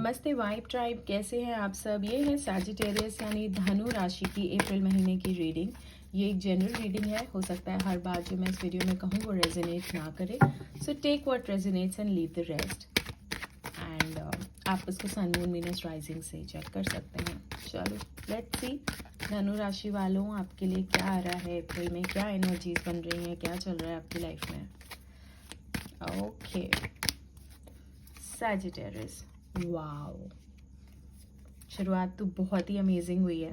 नमस्ते vibe tribe, कैसे हैं आप सब। ये है सैजिटेरियस यानी धनु राशि की अप्रैल महीने की रीडिंग। ये एक जनरल रीडिंग है। हो सकता है हर बार जो मैं इस वीडियो में कहूँ वो रेजोनेट ना करे, so take what resonates and leave the rest. And आप उसको सन मून मीनस राइजिंग से चेक कर सकते हैं। चलो लेट्स सी धनु राशि वालों, आपके लिए क्या आ रहा है अप्रैल में, क्या एनर्जीज बन रही हैं, क्या चल रहा है आपकी लाइफ में। ओके सैजिटेरियस, वाओ, शुरुआत तो बहुत ही अमेजिंग हुई है।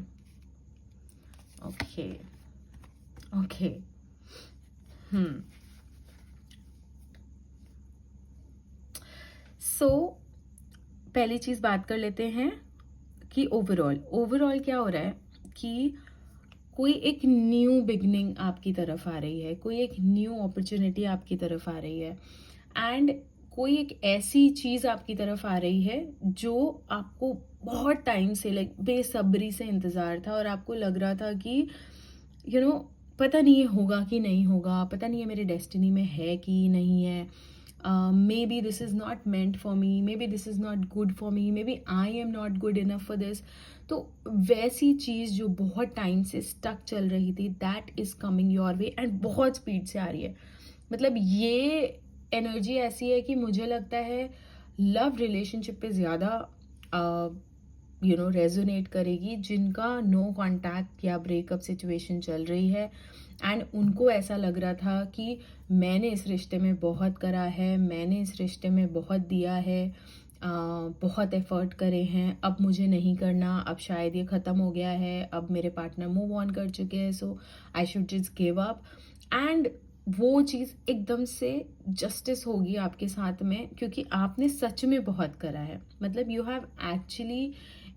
ओके ओके सो पहली चीज बात कर लेते हैं कि ओवरऑल क्या हो रहा है कि कोई एक न्यू बिगनिंग आपकी तरफ आ रही है, कोई एक न्यू अपॉर्चुनिटी आपकी तरफ आ रही है एंड कोई एक ऐसी चीज़ आपकी तरफ आ रही है जो आपको बहुत टाइम से लाइक बेसब्री से इंतज़ार था और आपको लग रहा था कि पता नहीं ये होगा कि नहीं होगा, पता नहीं ये मेरे डेस्टिनी में है कि नहीं है, maybe this is not meant for me, maybe this is not good for me, maybe I am not good enough for this. तो वैसी चीज़ जो बहुत टाइम से स्टक चल रही थी, that is coming your way and बहुत speed से आ रही है। मतलब ये एनर्जी ऐसी है कि मुझे लगता है लव रिलेशनशिप पे ज़्यादा रेजोनेट करेगी, जिनका नो कांटेक्ट या ब्रेकअप सिचुएशन चल रही है एंड उनको ऐसा लग रहा था कि मैंने इस रिश्ते में बहुत करा है, मैंने इस रिश्ते में बहुत दिया है, बहुत एफर्ट करे हैं, अब मुझे नहीं करना, अब शायद ये ख़त्म हो गया है, अब मेरे पार्टनर मूव ऑन कर चुके हैं, so I should just give up. And वो चीज़ एकदम से जस्टिस होगी आपके साथ में, क्योंकि आपने सच में बहुत करा है। मतलब you have actually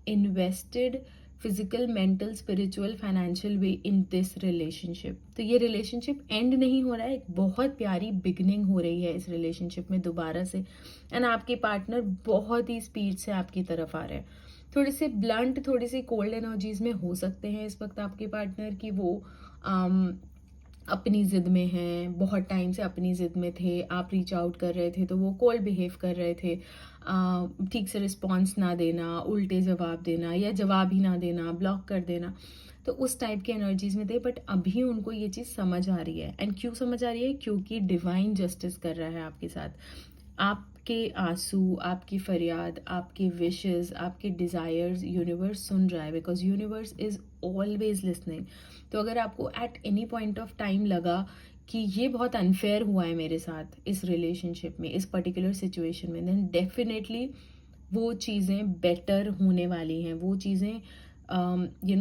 invested physical, mental, spiritual, financial way in this relationship. तो ये रिलेशनशिप एंड नहीं हो रहा है, एक बहुत प्यारी बिगनिंग हो रही है इस रिलेशनशिप में दोबारा से। एंड आपके पार्टनर बहुत ही स्पीड से आपकी तरफ आ रहे हैं। थोड़े से ब्लंट, थोड़ी सी कोल्ड एनर्जीज में हो सकते हैं इस वक्त आपके पार्टनर की। वो अपनी ज़िद में हैं, बहुत टाइम से अपनी ज़िद में थे, आप रीच आउट कर रहे थे तो वो कोल्ड बिहेव कर रहे थे, ठीक से रिस्पॉन्स ना देना, उल्टे जवाब देना या जवाब ही ना देना, ब्लॉक कर देना, तो उस टाइप के एनर्जीज में थे। बट अभी उनको ये चीज़ समझ आ रही है। एंड क्यों समझ आ रही है? क्योंकि डिवाइन जस्टिस कर रहा है आपके साथ। आपके आंसू, आपकी फरियाद, आपके विशेस, आपके डिज़ायर्स यूनिवर्स सुन रहा है, because universe is always listening. तो अगर आपको at any point of time लगा कि ये बहुत अनफेयर हुआ है मेरे साथ इस रिलेशनशिप में, इस पर्टिकुलर सिचुएशन में, देन डेफिनेटली वो चीज़ें बेटर होने वाली हैं, वो चीज़ें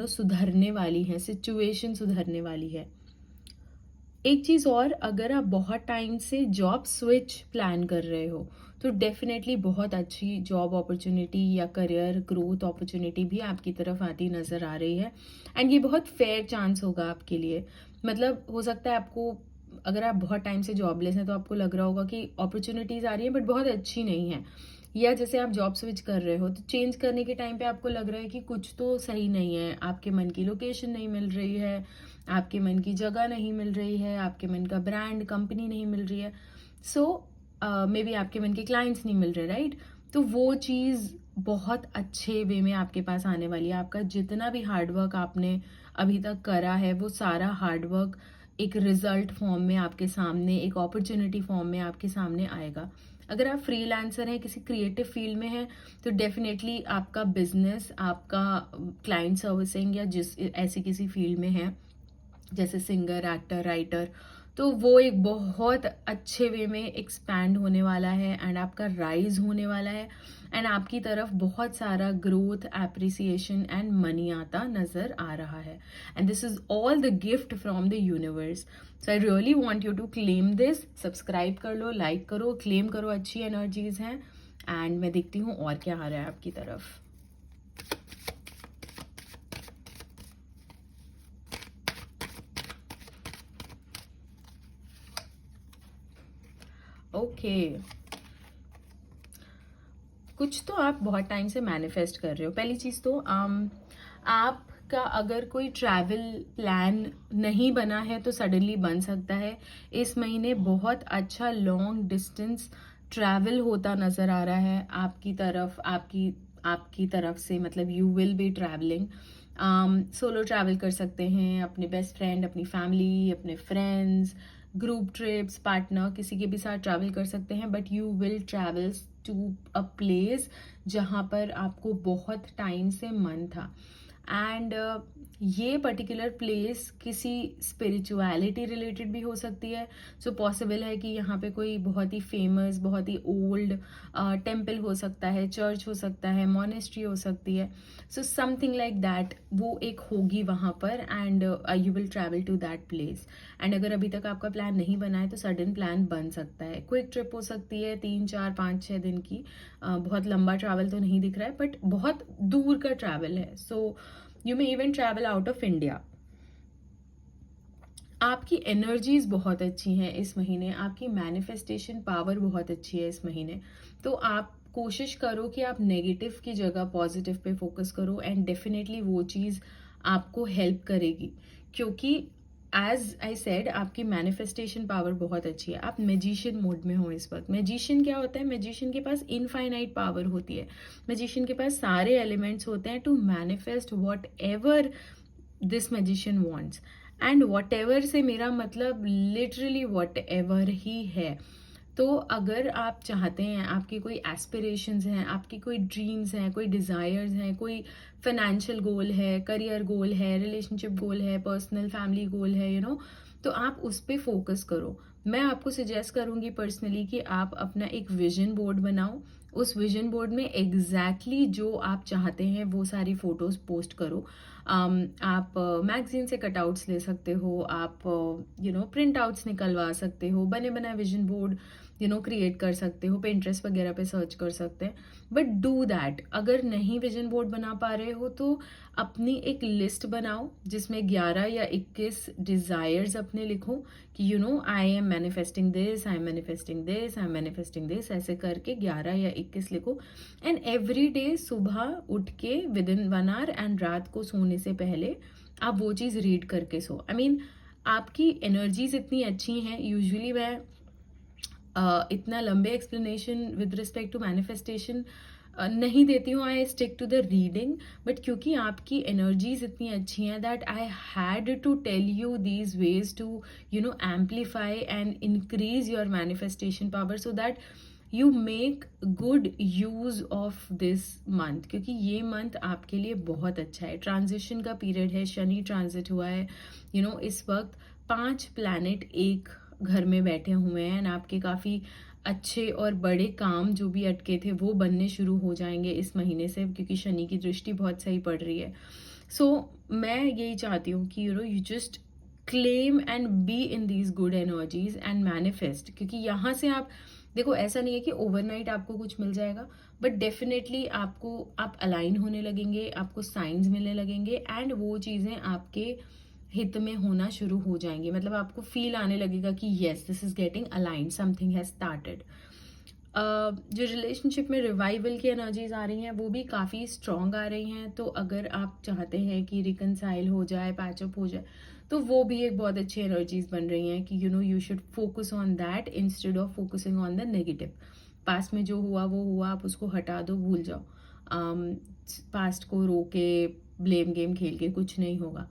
सुधरने वाली हैं, सिचुएशन सुधरने वाली है। एक चीज़ और, अगर आप बहुत टाइम से जॉब स्विच प्लान कर रहे हो तो डेफिनेटली बहुत अच्छी जॉब अपॉर्चुनिटी या करियर ग्रोथ अपॉर्चुनिटी भी आपकी तरफ आती नज़र आ रही है। एंड ये बहुत फेयर चांस होगा आपके लिए। मतलब हो सकता है आपको, अगर आप बहुत टाइम से जॉबलेस हैं तो आपको लग रहा होगा कि अपॉर्चुनिटीज़ आ रही हैं बट बहुत अच्छी नहीं है। या जैसे आप जॉब स्विच कर रहे हो तो चेंज करने के टाइम पे आपको लग रहा है कि कुछ तो सही नहीं है, आपके मन की लोकेशन नहीं मिल रही है, आपके मन की जगह नहीं मिल रही है, आपके मन का ब्रांड कंपनी नहीं मिल रही है, सो मे बी आपके मन के क्लाइंट्स नहीं मिल रहे, राइट। तो वो चीज़ बहुत अच्छे वे में आपके पास आने वाली है। आपका जितना भी हार्डवर्क आपने अभी तक करा है, वो सारा हार्डवर्क एक रिजल्ट फॉर्म में आपके सामने, एक अपॉर्चुनिटी फॉर्म में आपके सामने आएगा। अगर आप फ्रीलांसर हैं, किसी क्रिएटिव फील्ड में हैं, तो डेफिनेटली आपका बिजनेस, आपका क्लाइंट सर्विसिंग या जिस ऐसी किसी फील्ड में है जैसे सिंगर, एक्टर, राइटर, तो वो एक बहुत अच्छे वे में एक्सपैंड होने वाला है एंड आपका राइज होने वाला है एंड आपकी तरफ बहुत सारा ग्रोथ, एप्रिसिएशन एंड मनी आता नजर आ रहा है। And this is all the gift from the universe. So I really want you to claim this. Subscribe कर लो, लाइक करो, क्लेम करो, अच्छी एनर्जीज हैं। एंड मैं देखती हूँ और क्या आ रहा है आपकी तरफ। ओके कुछ तो आप बहुत टाइम से मैनिफेस्ट कर रहे हो। पहली चीज़ तो आपका अगर कोई ट्रैवल प्लान नहीं बना है तो सडनली बन सकता है। इस महीने बहुत अच्छा लॉन्ग डिस्टेंस ट्रैवल होता नज़र आ रहा है आपकी तरफ, आपकी आपकी तरफ से, मतलब you will be travelling. Solo travel कर सकते हैं, अपने बेस्ट फ्रेंड, अपनी फैमिली, अपने फ्रेंड्स, ग्रुप ट्रिप्स, पार्टनर, किसी के भी साथ ट्रैवल कर सकते हैं, but you will travel to a place जहाँ पर आपको बहुत टाइम से मन था। एंड ये पर्टिकुलर प्लेस किसी स्पिरिचुअलिटी रिलेटेड भी हो सकती है। सो पॉसिबल है कि यहाँ पे कोई बहुत ही फेमस, बहुत ही ओल्ड टेम्पल हो सकता है, चर्च हो सकता है, मोनेस्ट्री हो सकती है। सो समथिंग लाइक दैट वो एक होगी वहाँ पर, and you will travel to that place. And अगर अभी तक आपका प्लान नहीं बना है तो सडन प्लान बन सकता है। क्विक ट्रिप हो सकती है, 3 4 5 6 दिन की। बहुत लंबा ट्रैवल तो नहीं दिख रहा है, बट बहुत दूर का ट्रैवल है। So you may even travel out of India. आपकी एनर्जीज बहुत अच्छी हैं इस महीने, आपकी मैनिफेस्टेशन पावर बहुत अच्छी है इस महीने। तो आप कोशिश करो कि आप नेगेटिव की जगह पॉजिटिव पे फोकस करो, एंड डेफिनेटली वो चीज़ आपको हेल्प करेगी, क्योंकि एज आई सेड आपकी मैनिफेस्टेशन पावर बहुत अच्छी है। आप मैजिशियन मोड में हो इस वक्त। मैजिशियन क्या होता है? मैजिशियन के पास इनफाइनाइट पावर होती है। मैजिशियन के पास सारे एलिमेंट्स होते हैं to manifest whatever this magician wants. And whatever से मेरा मतलब लिटरली वॉट एवर ही है। तो अगर आप चाहते हैं, आपकी कोई एस्पिरेशंस हैं, आपकी कोई ड्रीम्स हैं, कोई डिज़ायर्स हैं, कोई फाइनेंशियल गोल है, करियर गोल है, रिलेशनशिप गोल है, पर्सनल फैमिली गोल है, तो आप उस पर फोकस करो। मैं आपको सजेस्ट करूंगी पर्सनली कि आप अपना एक विजन बोर्ड बनाओ। उस विजन बोर्ड में एग्जैक्टली जो आप चाहते हैं वो सारी फोटोज पोस्ट करो। आप मैगजीन से कटआउट्स ले सकते हो, आप प्रिंट आउट्स निकलवा सकते हो, बने बनाए विजन बोर्ड क्रिएट कर सकते हो, पिंटरेस्ट वगैरह पे सर्च कर सकते हैं। But do that. अगर नहीं विजन बोर्ड बना पा रहे हो तो अपनी एक लिस्ट बनाओ जिसमें 11 या 21 डिजायर्स अपने लिखो कि I am manifesting this, I am manifesting this, I am manifesting this, ऐसे करके 11 या 21 लिखो। एंड एवरी डे सुबह उठ के विद इन 1 आवर एंड रात को सोने से पहले आप वो चीज़ रीड करके सो। आई मीन आपकी एनर्जीज इतनी अच्छी हैं। यूजुअली मैं इतना लंबे explanation with respect to manifestation नहीं देती हूँ। I stick to the reading, but क्योंकि आपकी एनर्जीज इतनी अच्छी हैं that I had to tell you these ways to amplify and increase your manifestation power, so that you make good use of this month, क्योंकि ये month आपके लिए बहुत अच्छा है। ट्रांजिशन का पीरियड है, शनि ट्रांजिट हुआ है। इस वक्त 5 प्लैनेट एक घर में बैठे हुए हैं, एंड आपके काफ़ी अच्छे और बड़े काम जो भी अटके थे वो बनने शुरू हो जाएंगे इस महीने से, क्योंकि शनि की दृष्टि बहुत सही पड़ रही है। सो मैं यही चाहती हूँ कि you just claim and be in these good energies and manifest, क्योंकि यहाँ से आप देखो, ऐसा नहीं है कि ओवरनाइट आपको कुछ मिल जाएगा, बट डेफिनेटली आप अलाइन होने लगेंगे, आपको साइंस मिलने लगेंगे, एंड वो चीज़ें आपके हित में होना शुरू हो जाएंगी। मतलब आपको फील आने लगेगा कि yes, this is getting aligned, something has started. जो रिलेशनशिप में रिवाइवल की एनर्जीज आ रही हैं वो भी काफ़ी स्ट्रॉन्ग आ रही हैं। तो अगर आप चाहते हैं कि रिकनसाइल हो जाए, पैचअप हो जाए, तो वो भी एक बहुत अच्छी एनर्जीज बन रही हैं कि you should focus on that instead of focusing on the negative. Past में जो हुआ वो हुआ, आप उसको हटा दो, भूल जाओ। पास्ट को रो के ब्लेम गेम खेल के कुछ नहीं होगा।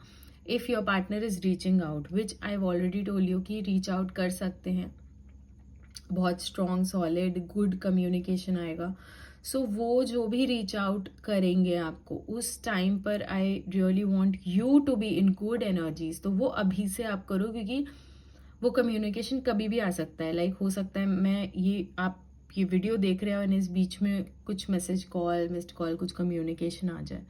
If your partner is reaching out, which I already told you कि रीच आउट कर सकते हैं, बहुत स्ट्रॉन्ग सॉलिड गुड कम्युनिकेशन आएगा। सो वो जो भी रीच आउट करेंगे आपको उस टाइम पर, I really want you to be in good energies. तो वो अभी से आप करो, क्योंकि वो कम्युनिकेशन कभी भी आ सकता है। लाइक हो सकता है मैं आप ये वीडियो देख रहे हो और इस बीच में कुछ मैसेज कॉल, मिस्ड कॉल, कुछ कम्युनिकेशन आ जाए।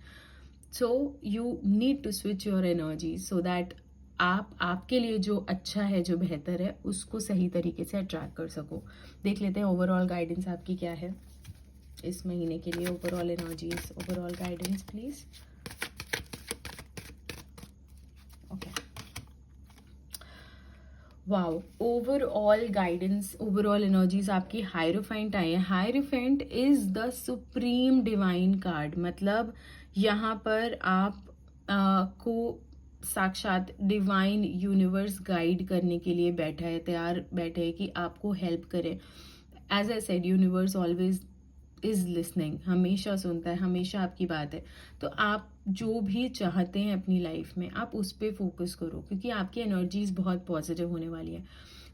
So you need to switch your energy so that आप आपके लिए जो अच्छा है, जो बेहतर है, उसको सही तरीके से अट्रैक्ट कर सको। देख लेते हैं ओवरऑल गाइडेंस आपकी क्या है इस महीने के लिए। Overall energies, overall guidance please. Okay, wow, overall guidance, overall energies आपकी हायरोफेंट आई है। Hierophant is the supreme divine card. मतलब यहाँ पर आप को साक्षात डिवाइन यूनिवर्स गाइड करने के लिए बैठा है, तैयार बैठे है कि आपको हेल्प करे। As I said, universe always is listening, हमेशा सुनता है, हमेशा आपकी बात है। तो आप जो भी चाहते हैं अपनी लाइफ में, आप उस पर फोकस करो, क्योंकि आपकी एनर्जीज बहुत पॉजिटिव होने वाली है।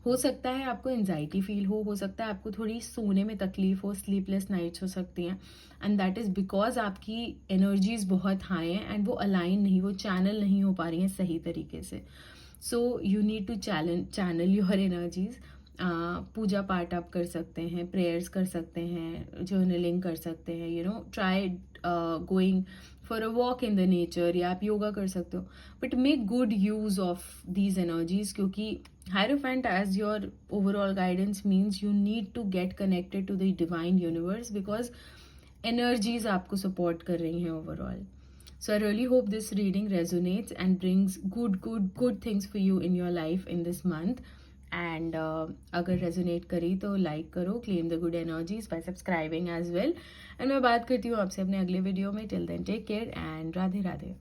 हो सकता है आपको एंजाइटी फील हो सकता है आपको थोड़ी सोने में तकलीफ हो, स्लीपलेस नाइट्स हो सकती हैं, एंड दैट इज़ बिकॉज आपकी एनर्जीज बहुत हाई हैं एंड वो अलाइन नहीं, वो चैनल नहीं हो पा रही हैं सही तरीके से। So you need to channel your energies. पूजा पाठ आप कर सकते हैं, प्रेयर्स कर सकते हैं, जर्नलिंग कर सकते हैं, try going for a walk in the nature, या आप योगा कर सकते हो, but make good use of these energies, क्योंकि hierophant as your overall guidance means you need to get connected to the divine universe, because energies आपको support कर रही हैं overall. So I really hope this reading resonates and brings good things for you in your life in this month. And अगर resonate करी तो like करो, claim the good energies by subscribing as well. And मैं बात करती हूँ आपसे अपने अगले वीडियो में. Till then, take care and Radhe Radhe.